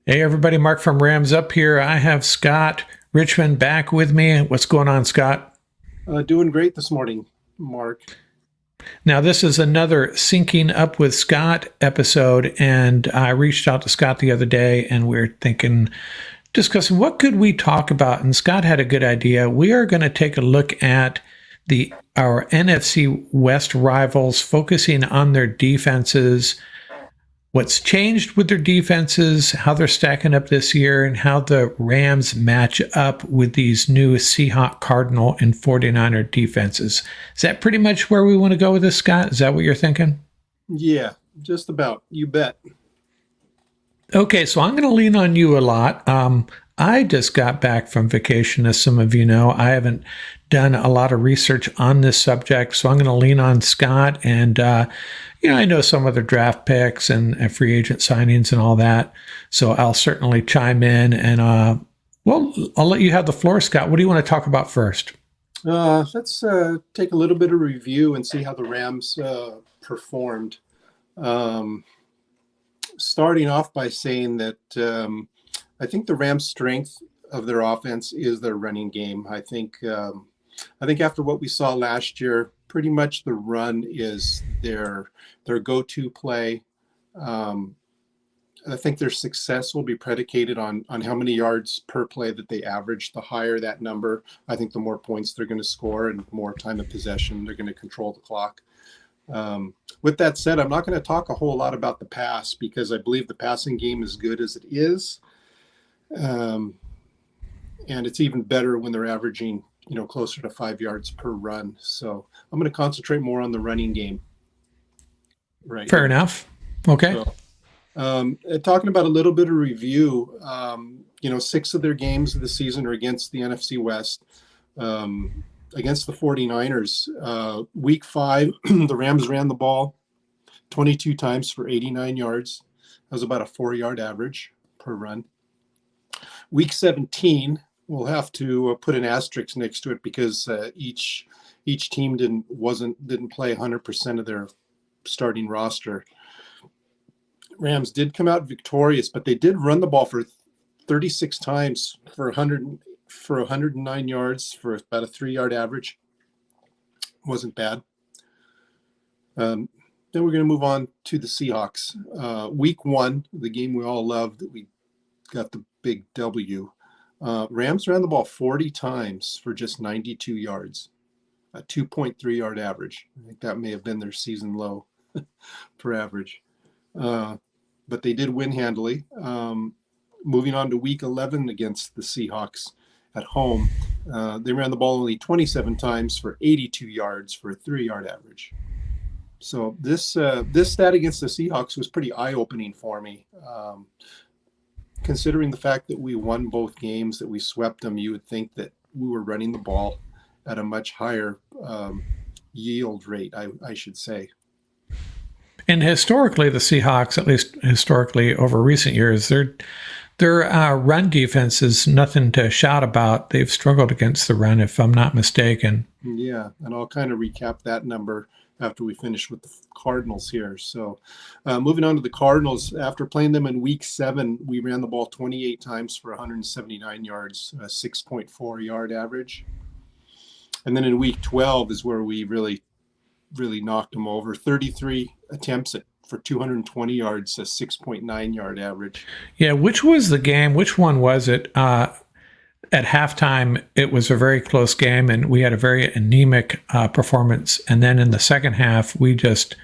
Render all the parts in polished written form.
Hey everybody, Mark from Rams up here. I have Scott Richmond back with me. What's going on, Scott? Doing great this morning, Mark. Now, this is another Syncing Up with Scott episode, and I reached out to Scott the other day and we're thinking, discussing what could we talk about, and Scott had a good idea. We are going to take a look at our NFC West rivals, focusing on their defenses, what's changed with their defenses, how they're stacking up this year, and how the Rams match up with these new Seahawks, Cardinal, and 49er defenses. Is that pretty much where we want to go with this, Scott? Is that what you're thinking? Yeah, just about. You bet. Okay, so I'm going to lean on you a lot. I just got back from vacation, as some of you know. I haven't done a lot of research on this subject, so I'm going to lean on Scott. And, I know some other draft picks and free agent signings and all that, so I'll certainly chime in. And, I'll let you have the floor, Scott. What do you want to talk about first? Let's take a little bit of review and see how the Rams performed. Um, Starting off by saying that I think the Rams' strength of their offense is their running game. I think after what we saw last year, pretty much the run is their go-to play. Um, I think their success will be predicated on how many yards per play that they average. The higher that number, I think the more points they're going to score and more time of possession. They're going to control the clock. With that said, I'm not going to talk a whole lot about the pass because I believe the passing game is good as it is. Um, and it's even better when they're averaging, closer to 5 yards per run. So I'm going to concentrate more on the running game right Fair here. enough. Okay. So, talking about a little bit of review, 6 of their games of the season are against the NFC West. Against the 49ers, week 5, the Rams ran the ball 22 times for 89 yards. That was about a 4-yard average per run. Week 17, we'll have to put an asterisk next to it because each team didn't play 100% of their starting roster. Rams did come out victorious, but they did run the ball for 36 times for 109 yards for about a 3-yard average. Wasn't bad. Then we're going to move on to the Seahawks. Week 1, the game we all loved, that we got the big W. Rams ran the ball 40 times for just 92 yards, a 2.3-yard average. I think that may have been their season low per average. But they did win handily. Moving on to week 11 against the Seahawks at home, they ran the ball only 27 times for 82 yards for a 3-yard average. So this stat against the Seahawks was pretty eye-opening for me. Considering the fact that we won both games, that we swept them, you would think that we were running the ball at a much higher yield rate, I should say. And historically, the Seahawks, at least historically over recent years, their run defense is nothing to shout about. They've struggled against the run, if I'm not mistaken. Yeah, and I'll kind of recap that number after we finish with the Cardinals here. So moving on to the Cardinals, after playing them in week 7, we ran the ball 28 times for 179 yards, a 6.4-yard average. And then in week 12 is where we really knocked them over. 33 attempts for 220 yards, a 6.9-yard average. Yeah, which was the game? Which one was it? At halftime, it was a very close game, and we had a very anemic performance. And then in the second half, we just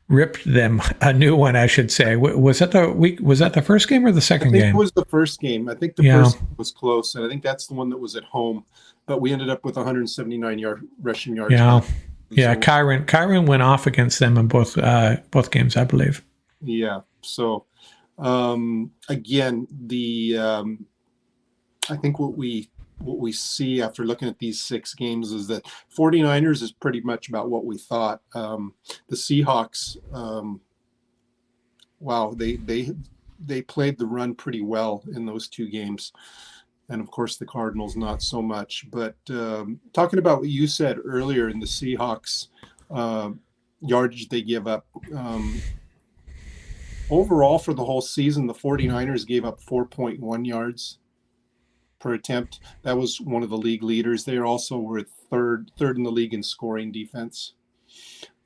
ripped them a new one, I should say. Was that the week? Was that the first game or the I second think game? it was the first game. I think the first was close, and I think that's the one that was at home. But we ended up with 179 rushing yards. Yeah, yeah. Kyron went off against them in both games, I believe. Yeah. So again, I think what we see after looking at these 6 games is that 49ers is pretty much about what we thought. The Seahawks, wow, they played the run pretty well in those 2 games. And of course, the Cardinals, not so much. But talking about what you said earlier in the Seahawks yardage they give up, overall for the whole season, the 49ers gave up 4.1 yards per attempt. That was one of the league leaders. They also were third in the league in scoring defense.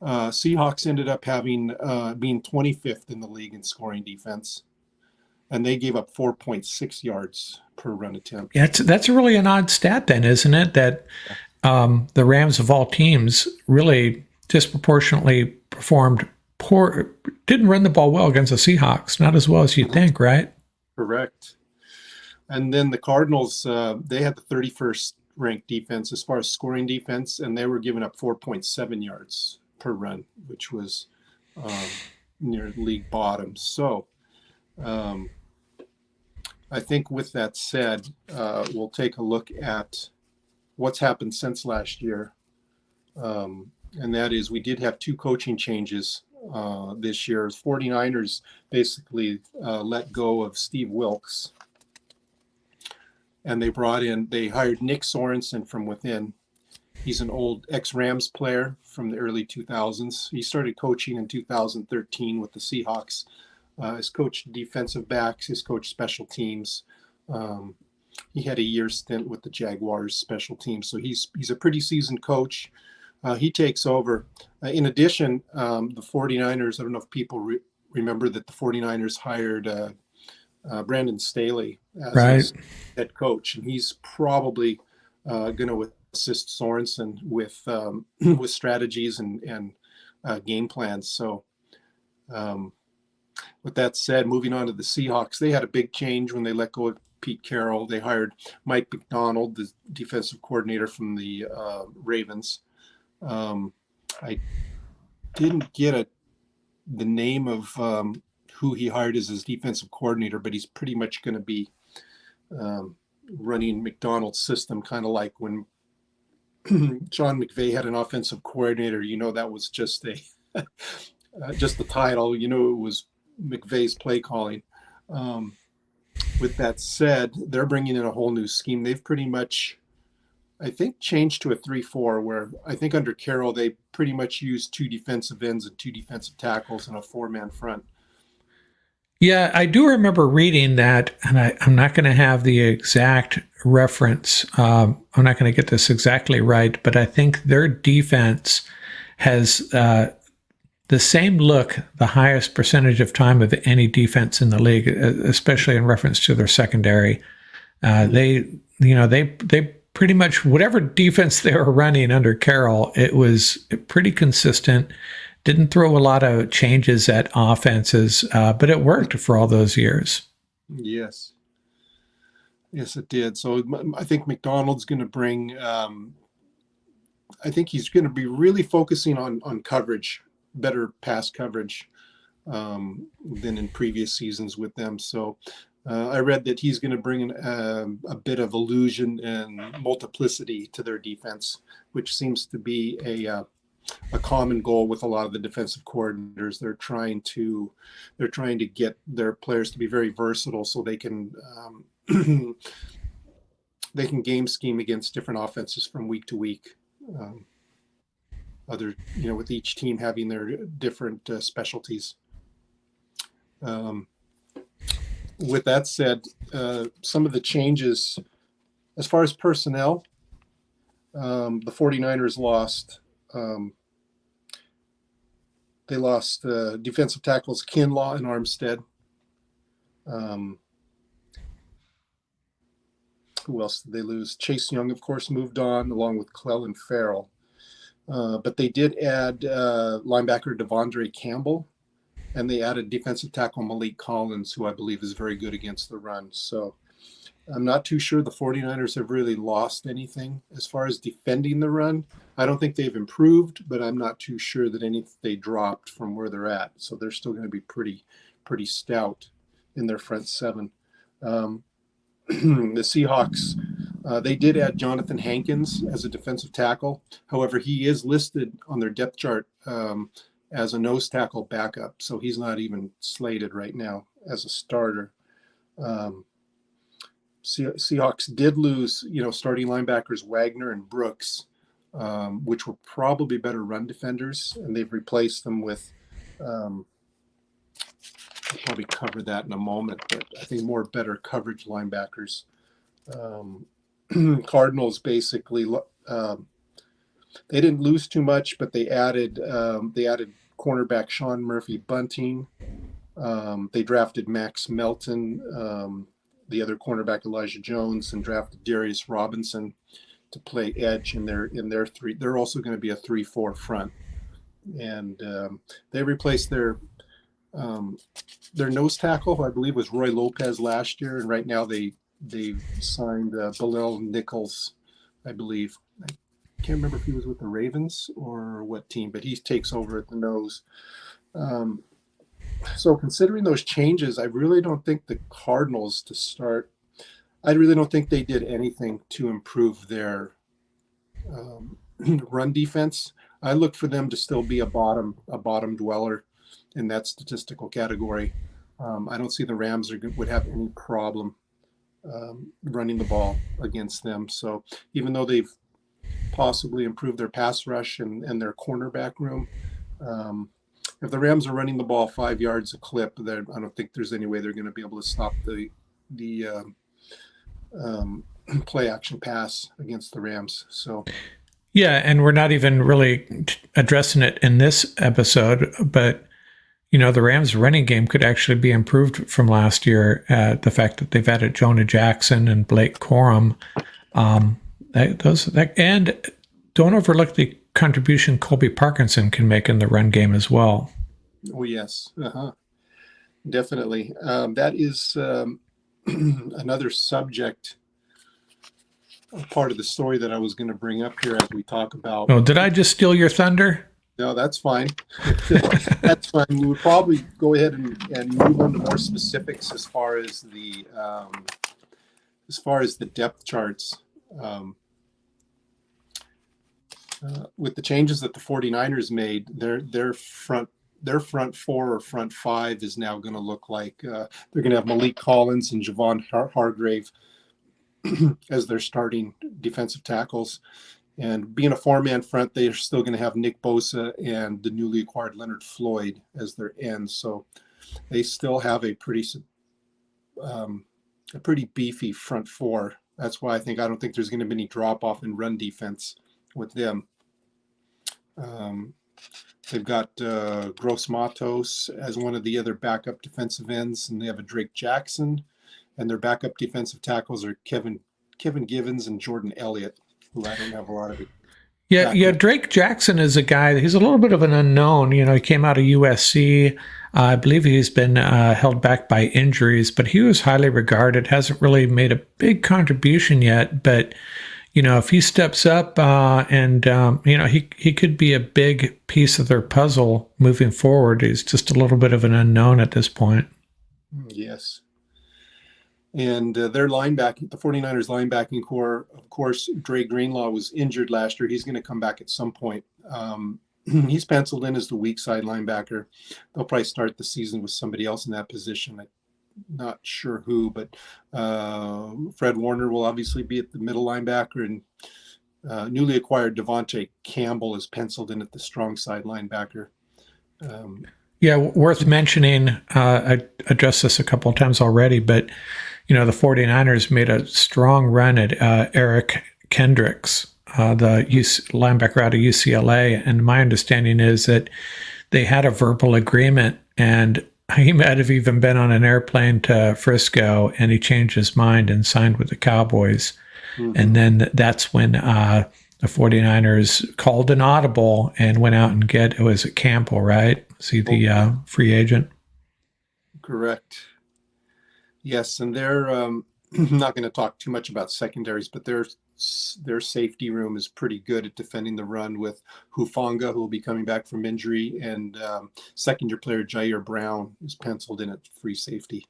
Seahawks ended up having being 25th in the league in scoring defense, and they gave up 4.6 yards per run attempt. Yeah, that's really an odd stat, then, isn't it? That the Rams of all teams really disproportionately performed poor, didn't run the ball well against the Seahawks, not as well as you'd think, right? Correct. And then the Cardinals, they had the 31st ranked defense as far as scoring defense, and they were giving up 4.7 yards per run, which was near league bottom. So I think with that said, we'll take a look at what's happened since last year. And that is, we did have 2 coaching changes this year. 49ers basically let go of Steve Wilkes, and they hired Nick Sorensen from within. He's an old ex-Rams player from the early 2000s. He started coaching in 2013 with the Seahawks. He's coached defensive backs, he's coached special teams. He had a year stint with the Jaguars special teams, so he's a pretty seasoned coach. He takes over. In addition, the 49ers, I don't know if people remember that the 49ers hired Brandon Staley as his head coach, and he's probably going to assist Sorensen with strategies and game plans. So with that said, moving on to the Seahawks, they had a big change when they let go of Pete Carroll. They hired Mike McDonald, the defensive coordinator from the Ravens. I didn't get the name of who he hired as his defensive coordinator, but he's pretty much going to be running McDonald's system, kind of like when John McVay had an offensive coordinator. That was just just the title. It was McVay's play calling. With that said, they're bringing in a whole new scheme. They've pretty much, I think, changed to a 3-4, where I think under Carroll, they pretty much use 2 defensive ends and 2 defensive tackles and a 4-man front. Yeah, I do remember reading that, and I'm not going to have the exact reference. I'm not going to get this exactly right, but I think their defense has the same look, the highest percentage of time of any defense in the league, especially in reference to their secondary. They pretty much, whatever defense they were running under Carroll, it was pretty consistent. Didn't throw a lot of changes at offenses, but it worked for all those years. Yes, it did. So I think McDonald's going to bring. I think he's going to be really focusing on coverage, better pass coverage than in previous seasons with them. So I read that he's going to bring in a bit of illusion and multiplicity to their defense, which seems to be a common goal with a lot of the defensive coordinators. They're trying to get their players to be very versatile, so they can game scheme against different offenses from week to week. With each team having their different specialties. With that said, some of the changes as far as personnel, the 49ers lost. They lost defensive tackles Kinlaw and Armstead. Who else did they lose? Chase Young, of course, moved on, along with Clellan Farrell. But they did add linebacker Devondre Campbell, and they added defensive tackle Malik Collins, who I believe is very good against the run. So I'm not too sure the 49ers have really lost anything as far as defending the run. I don't think they've improved, but I'm not too sure that they dropped from where they're at. So they're still going to be pretty stout in their front seven. The Seahawks, they did add Jonathan Hankins as a defensive tackle. However, he is listed on their depth chart as a nose tackle backup. So he's not even slated right now as a starter. Seahawks did lose, starting linebackers Wagner and Brooks, which were probably better run defenders, and they've replaced them with probably cover that in a moment, but I think more better coverage linebackers. Cardinals basically, they didn't lose too much, but they added cornerback Sean Murphy Bunting. They drafted Max Melton, the other cornerback Elijah Jones, and drafted Darius Robinson to play edge in their three. They're also going to be a 3-4 front, and they replaced their nose tackle, who I believe was Roy Lopez last year, and right now they've signed Bilal Nichols, I believe. I can't remember if he was with the Ravens or what team, but he takes over at the nose. So considering those changes, I really don't think the Cardinals to start. I really don't think they did anything to improve their run defense. I look for them to still be a bottom dweller in that statistical category. I don't see the Rams would have any problem running the ball against them. So even though they've possibly improved their pass rush and their cornerback room, if the Rams are running the ball 5 yards a clip, I don't think there's any way they're going to be able to stop the play action pass against the Rams. So. Yeah, and we're not even really addressing it in this episode, but the Rams' running game could actually be improved from last year. The fact that they've added Jonah Jackson and Blake Corum, and don't overlook the contribution Colby Parkinson can make in the run game as well. Oh yes, definitely. That is another subject. Part of the story that I was going to bring up here as we talk about. Oh, did I just steal your thunder? No, that's fine. That's fine. We would probably go ahead and move on to more specifics as far as the depth charts. With the changes that the 49ers made, their front four or front five is now going to look like they're going to have Malik Collins and Javon Hargrave as their starting defensive tackles. And being a four-man front, they are still going to have Nick Bosa and the newly acquired Leonard Floyd as their ends. So they still have a pretty beefy front four. That's why I don't think there's going to be any drop-off in run defense with them. They've got Gross Matos as one of the other backup defensive ends, and they have a Drake Jackson. And their backup defensive tackles are Kevin Givens and Jordan Elliott, who I don't have a lot of it. Yeah. Drake Jackson is a guy. He's a little bit of an unknown. He came out of USC. I believe he's been held back by injuries, but he was highly regarded. Hasn't really made a big contribution yet, but if he steps up he could be a big piece of their puzzle moving forward. He's just a little bit of an unknown at this point. Yes. And their linebacking, the 49ers linebacking core, of course, Dre Greenlaw was injured last year. He's going to come back at some point. He's penciled in as the weak side linebacker. They'll probably start the season with somebody else in that position. I'm not sure who, but Fred Warner will obviously be at the middle linebacker, and newly acquired Devontae Campbell is penciled in at the strong side linebacker. Worth mentioning, I addressed this a couple of times already, but the 49ers made a strong run at Eric Kendricks, the linebacker out of UCLA. And my understanding is that they had a verbal agreement, and he might have even been on an airplane to Frisco, and he changed his mind and signed with the Cowboys. Mm-hmm. And then that's when the 49ers called an audible and went out and it was Campbell, right? See the free agent? Correct. Yes, and they're not going to talk too much about secondaries, but their safety room is pretty good at defending the run with Hufanga, who will be coming back from injury, and second-year player Jair Brown is penciled in at free safety.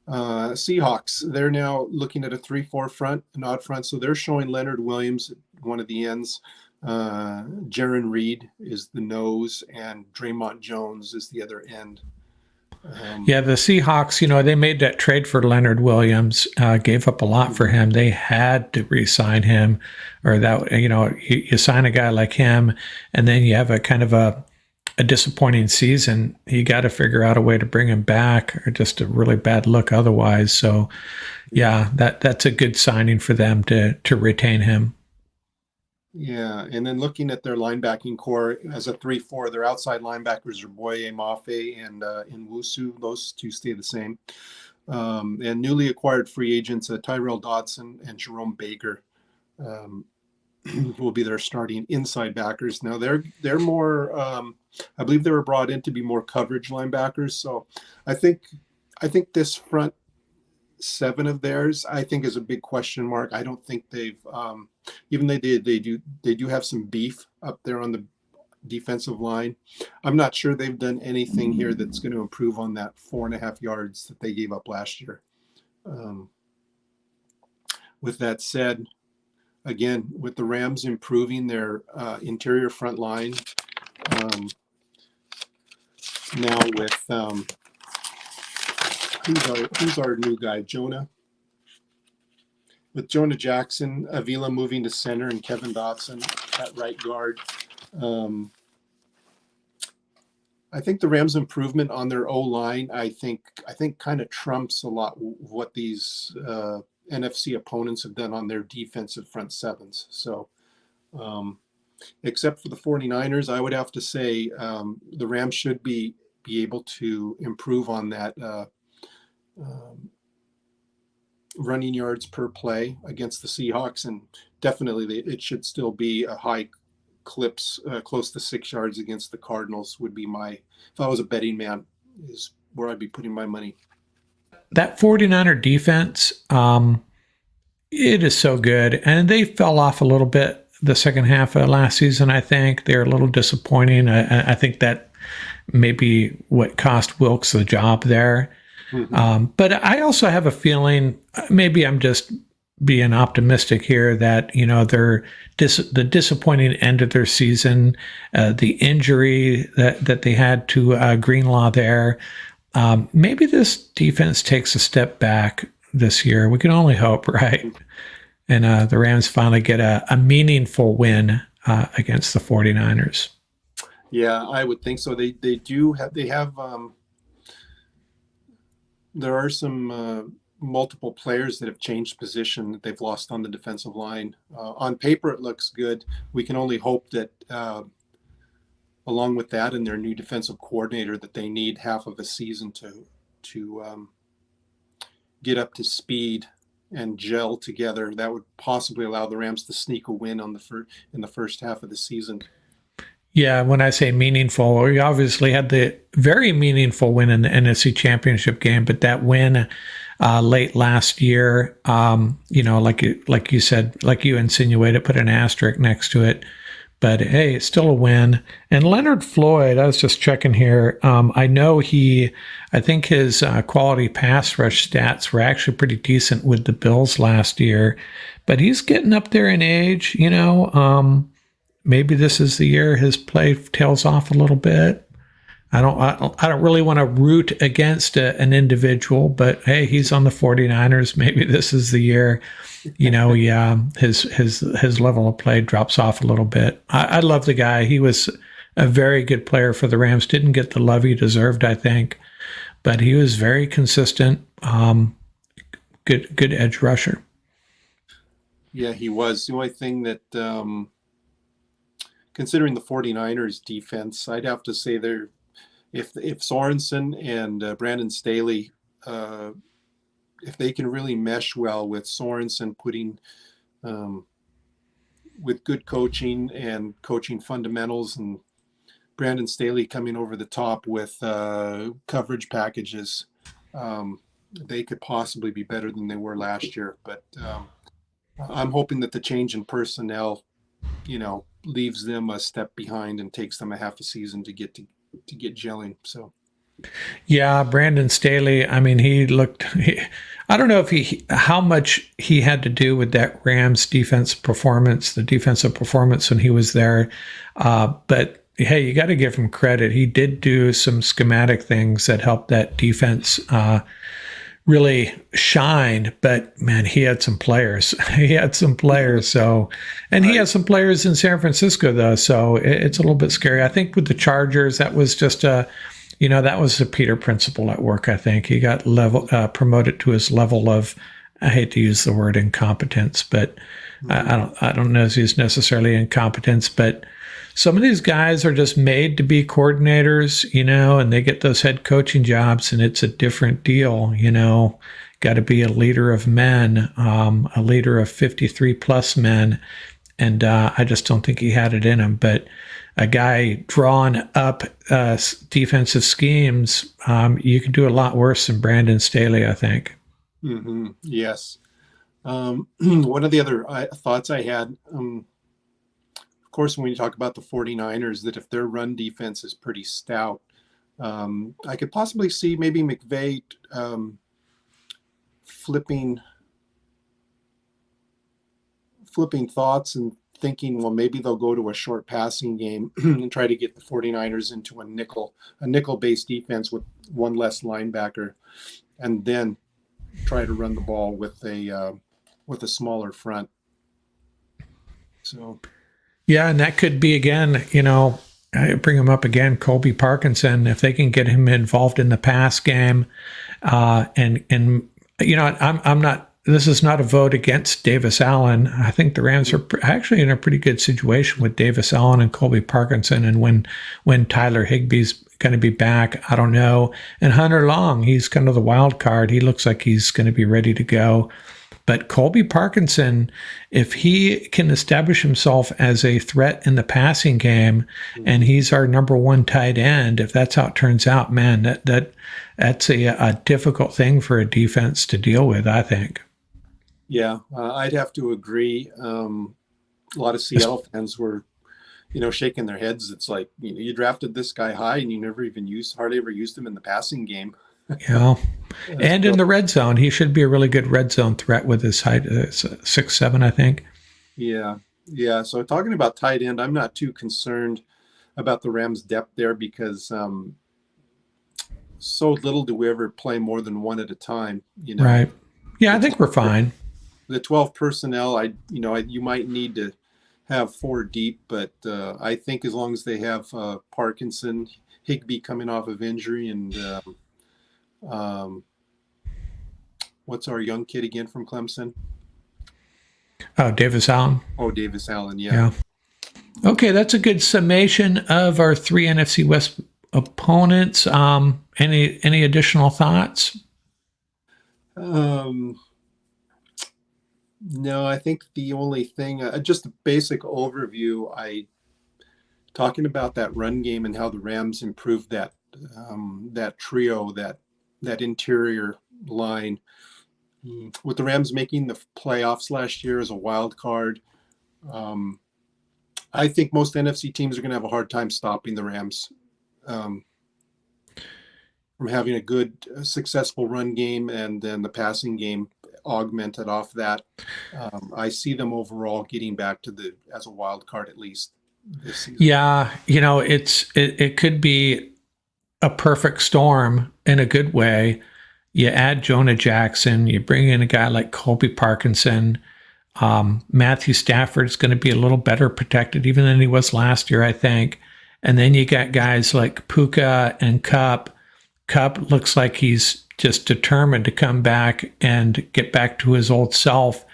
Seahawks, they're now looking at a 3-4 front, an odd front, so they're showing Leonard Williams at one of the ends. Jaron Reed is the nose, and Draymond Jones is the other end. The Seahawks, they made that trade for Leonard Williams, gave up a lot for him. They had to re-sign him, or that, you sign a guy like him, and then you have a kind of a a disappointing season, you got to figure out a way to bring him back, or just a really bad look otherwise. So, yeah, that's a good signing for them to retain him. Yeah, and then looking at their linebacking core as a 3-4, their outside linebackers are Boye Mafe and Nwusu. Those two stay the same. And newly acquired free agents, Tyrell Dodson and Jerome Baker, will be their starting inside backers. Now they're more, I believe they were brought in to be more coverage linebackers. So I think this front seven of theirs, I think, is a big question mark. I don't think they've, even they do have some beef up there on the defensive line. I'm not sure they've done anything here that's going to improve on that 4.5 yards that they gave up last year. With that said, again, with the Rams improving their interior front line, now with who's our new guy, Jonah? With Jonah Jackson, Avila moving to center, and Kevin Dotson at right guard. I think the Rams' improvement on their O-line, I think kind of trumps a lot what these NFC opponents have done on their defensive front sevens. So, except for the 49ers, I would have to say the Rams should be able to improve on that running yards per play against the Seahawks, and definitely it should still be a high clips, close to 6 yards against the Cardinals would be my, if I was a betting man, is where I'd be putting my money. That 49er defense, it is so good. And they fell off a little bit the second half of last season, I think. They're a little disappointing. I think that may be what cost Wilkes the job there. Mm-hmm. But I also have a feeling, maybe I'm just being optimistic here, that, you know, the disappointing end of their season, the injury that they had to Greenlaw there, maybe this defense takes a step back this year. We can only hope, right? And the Rams finally get a meaningful win against the 49ers. Yeah, I would think so. They have there are some multiple players that have changed position that they've lost on the defensive line. On paper, it looks good. We can only hope that along with that and their new defensive coordinator, that they need half of a season to get up to speed and gel together. That would possibly allow the Rams to sneak a win in the first half of the season. Yeah, when I say meaningful, we obviously had the very meaningful win in the NFC Championship game, but that win late last year, you know, like you said, like you insinuated, put an asterisk next to it. But hey, it's still a win. And Leonard Floyd, I was just checking here. I know I think his quality pass rush stats were actually pretty decent with the Bills last year, but he's getting up there in age, you know. Maybe this is the year his play tails off a little bit. I don't really want to root against an individual, but hey, he's on the 49ers. Maybe this is the year, you know, his level of play drops off a little bit. I love the guy. He was a very good player for the Rams. Didn't get the love he deserved, I think, but he was very consistent. Good edge rusher. Yeah, he was. The only thing that, considering the 49ers defense, I'd have to say if Sorensen and Brandon Staley, if they can really mesh well with Sorensen putting, with good coaching and coaching fundamentals, and Brandon Staley coming over the top with coverage packages, they could possibly be better than they were last year. But I'm hoping that the change in personnel, you know, leaves them a step behind and takes them a half a season to get gelling. Yeah, Brandon Staley, I mean, I don't know how much he had to do with that Rams defensive performance when he was there. But hey, you got to give him credit. He did do some schematic things that helped that defense really shine, but man, he had some players. He had some players. So, and he has some players in San Francisco though. So it's a little bit scary. I think with the Chargers, that was just that was the Peter principle at work. I think he got promoted to his level of, I hate to use the word incompetence, but I don't know if he's necessarily incompetence, but some of these guys are just made to be coordinators, and they get those head coaching jobs, and it's a different deal, got to be a leader of men, a leader of 53 plus men. And I just don't think he had it in him. But a guy drawing up defensive schemes, you could do a lot worse than Brandon Staley, I think. Mm-hmm. Yes. One of the other thoughts I had, of course, when you talk about the 49ers, that if their run defense is pretty stout, I could possibly see maybe McVay flipping thoughts and thinking, well, maybe they'll go to a short passing game and try to get the 49ers into a nickel-based defense with one less linebacker, and then try to run the ball with a smaller front. So. Yeah, and that could be, again, I bring him up again, Colby Parkinson, if they can get him involved in the pass game. I'm not, this is not a vote against Davis Allen. I think the Rams are actually in a pretty good situation with Davis Allen and Colby Parkinson. And when Tyler Higbee's going to be back, I don't know. And Hunter Long, he's kind of the wild card. He looks like he's going to be ready to go. But Colby Parkinson, if he can establish himself as a threat in the passing game, and he's our number one tight end, if that's how it turns out, man, that's a difficult thing for a defense to deal with, I think. Yeah, I'd have to agree. A lot of Seattle fans were, shaking their heads. It's like, you drafted this guy high and you never even hardly ever used him in the passing game. Yeah. And in the red zone, he should be a really good red zone threat with his height, 6'7", I think. Yeah. Yeah. So talking about tight end, I'm not too concerned about the Rams' depth there because so little do we ever play more than one at a time, Right. Yeah, I think we're fine. The 12 personnel, you might need to have 4 deep, but I think as long as they have Parkinson, Higbee coming off of injury, and what's our young kid again from Clemson? Oh, Davis Allen. Oh, Davis Allen, yeah. Okay, that's a good summation of our 3 NFC West opponents. Any additional thoughts? No, I think the only thing, just a basic overview, talking about that run game and how the Rams improved that trio, that interior line. With the Rams making the playoffs last year as a wild card, I think most NFC teams are going to have a hard time stopping the Rams from having a good, successful run game, and then the passing game augmented off that. I see them overall getting back to as a wild card at least this season. Yeah, it could be a perfect storm in a good way. You add Jonah Jackson, you bring in a guy like Colby Parkinson. Matthew Stafford's going to be a little better protected even than he was last year, I think. And then you got guys like Puka and Kupp. Kupp looks like he's just determined to come back and get back to his old self.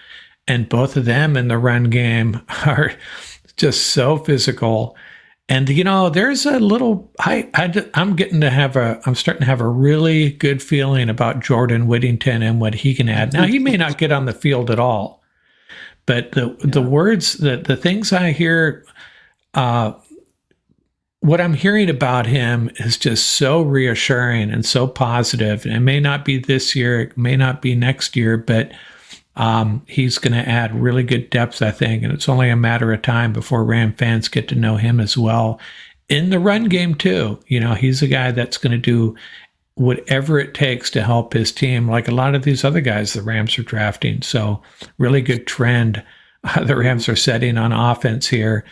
And both of them in the run game are just so physical. And, there's a little, I'm starting to have a really good feeling about Jordan Whittington and what he can add. Now, he may not get on the field at all, but the things I hear, what I'm hearing about him is just so reassuring and so positive. And it may not be this year, it may not be next year, but he's going to add really good depth, I think. And it's only a matter of time before Ram fans get to know him as well. In the run game, too, he's a guy that's going to do whatever it takes to help his team, like a lot of these other guys the Rams are drafting. So really good trend the Rams are setting on offense here.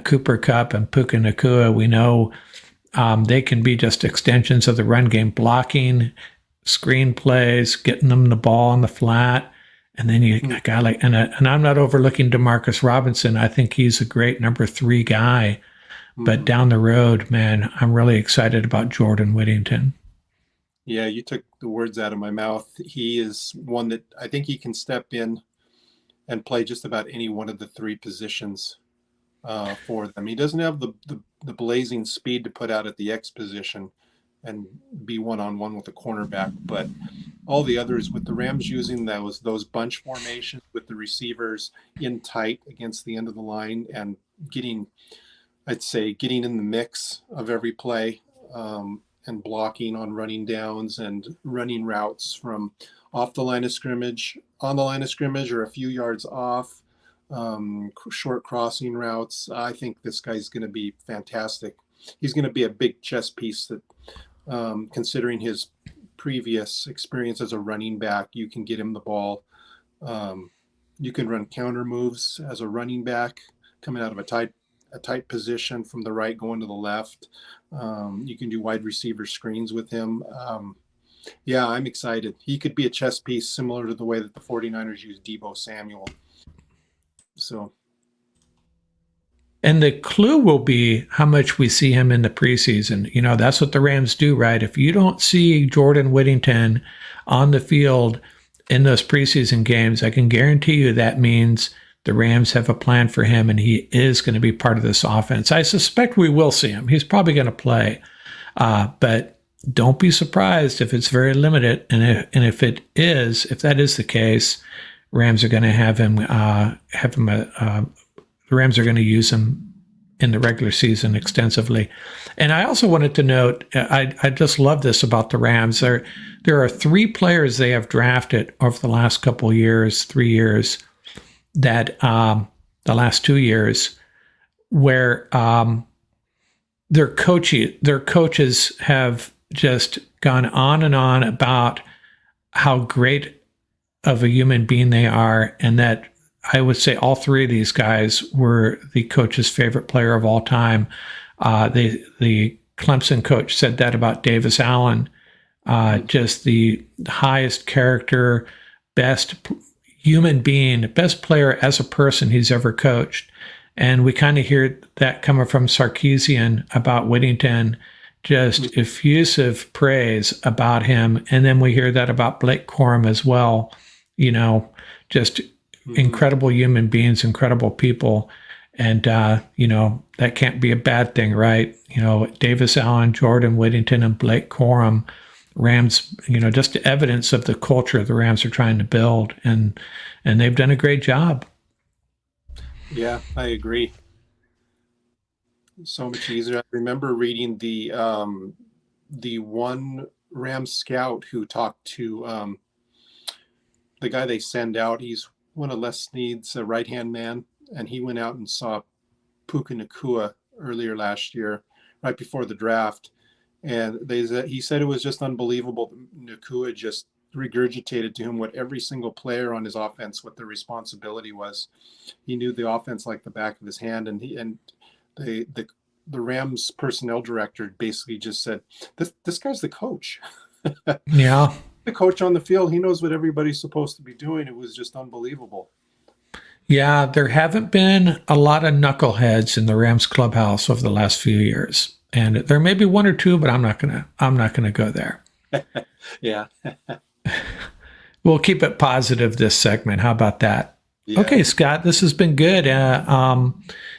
Cooper Kupp and Puka Nacua, we know they can be just extensions of the run game, blocking screen plays, getting them the ball on the flat. And then a guy like, and I'm not overlooking Demarcus Robinson. I think he's a great number 3 guy. But down the road, man, I'm really excited about Jordan Whittington. Yeah, you took the words out of my mouth. He is one that I think he can step in and play just about any one of the 3 positions for them. He doesn't have the blazing speed to put out at the X position and be one-on-one with the cornerback, but all the others, with the Rams using those bunch formations with the receivers in tight against the end of the line and getting in the mix of every play, and blocking on running downs and running routes from off the line of scrimmage, on the line of scrimmage, or a few yards off, short crossing routes. I think this guy's going to be fantastic. He's going to be a big chess piece that, considering his previous experience as a running back, you can get him the ball. You can run counter moves as a running back coming out of a tight position from the right going to the left. You can do wide receiver screens with him. Yeah, I'm excited. He could be a chess piece similar to the way that the 49ers use Deebo Samuel. So, and the clue will be how much we see him in the preseason. You know, that's what the Rams do, right? If you don't see Jordan Whittington on the field in those preseason games, I can guarantee you that means the Rams have a plan for him and he is going to be part of this offense. I suspect we will see him. He's probably going to play. But don't be surprised if it's very limited. And if that is the case, Rams are going to have him. The Rams are going to use him in the regular season extensively. And I also wanted to note, I just love this about the Rams. There are 3 players they have drafted over the last couple of years, 3 years, that the last 2 years, where their coaches have just gone on and on about how great of a human being they are, and that I would say all 3 of these guys were the coach's favorite player of all time. The Clemson coach said that about Davis Allen, just the highest character, best human being, best player as a person he's ever coached. And we kind of hear that coming from Sarkisian about Whittington, just effusive praise about him. And then we hear that about Blake Corum as well, you know, just incredible human beings, incredible people. And, you know, that can't be a bad thing, right? You know, Davis Allen, Jordan Whittington, and Blake Corum, Rams, you know, just evidence of the culture the Rams are trying to build. And they've done a great job. Yeah, I agree. So much easier. I remember reading the one Rams scout who talked to the guy they send out. He's one of Les Snead's right-hand man, and he went out and saw Puka Nacua earlier last year, right before the draft. And he said it was just unbelievable. Nacua just regurgitated to him what every single player on his offense, what their responsibility was. He knew the offense like the back of his hand, and the Rams personnel director basically just said, "This guy's the coach." Yeah. The coach on the field, he knows what everybody's supposed to be doing. It was just unbelievable. Yeah, there haven't been a lot of knuckleheads in the Rams clubhouse over the last few years. And there may be 1 or 2, but I'm not gonna go there. Yeah. We'll keep it positive this segment. How about that? Yeah. Okay, Scott, this has been good.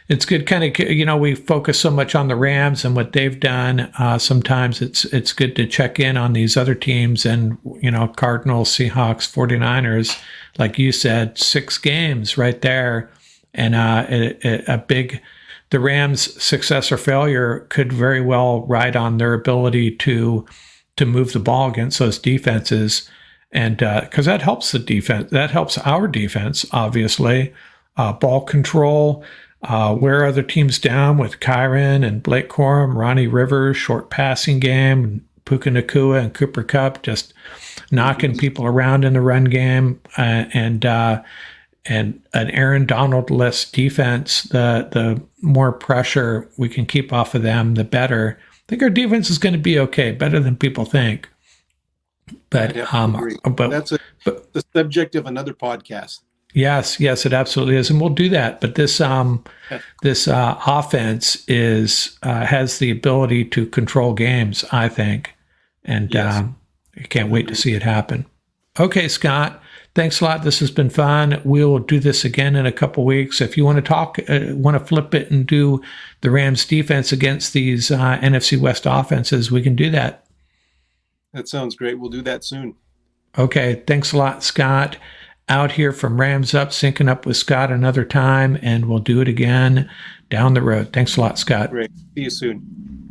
It's good, kind of, you know, we focus so much on the Rams and what they've done. Sometimes it's good to check in on these other teams and, you know, Cardinals, Seahawks, 49ers, like you said, 6 games right there. And the Rams' success or failure could very well ride on their ability to move the ball against those defenses. And because that helps the defense, that helps our defense, obviously. Ball control, wear other teams down with Kyren and Blake Corum, Ronnie Rivers, short passing game, Puka Nacua and Cooper Kupp, just knocking people around in the run game, and an Aaron Donald-less defense. The more pressure we can keep off of them, the better. I think our defense is going to be okay, better than people think. I But definitely agree. but That's but the subject of another podcast. yes, yes, it absolutely is, and we'll do that. But this offense is has the ability to control games, I think, and Yes, I can't wait to see it happen. Okay, Scott, thanks a lot. This has been fun. We'll do this again in a couple weeks. If you want to talk, want to flip it and do the Rams defense against these NFC West offenses, we can do that. that sounds great. We'll do that soon. Okay, thanks a lot, Scott. Out here from Rams Up, syncing up with Scott another time, and we'll do it again down the road. Thanks a lot, Scott. Great. See you soon.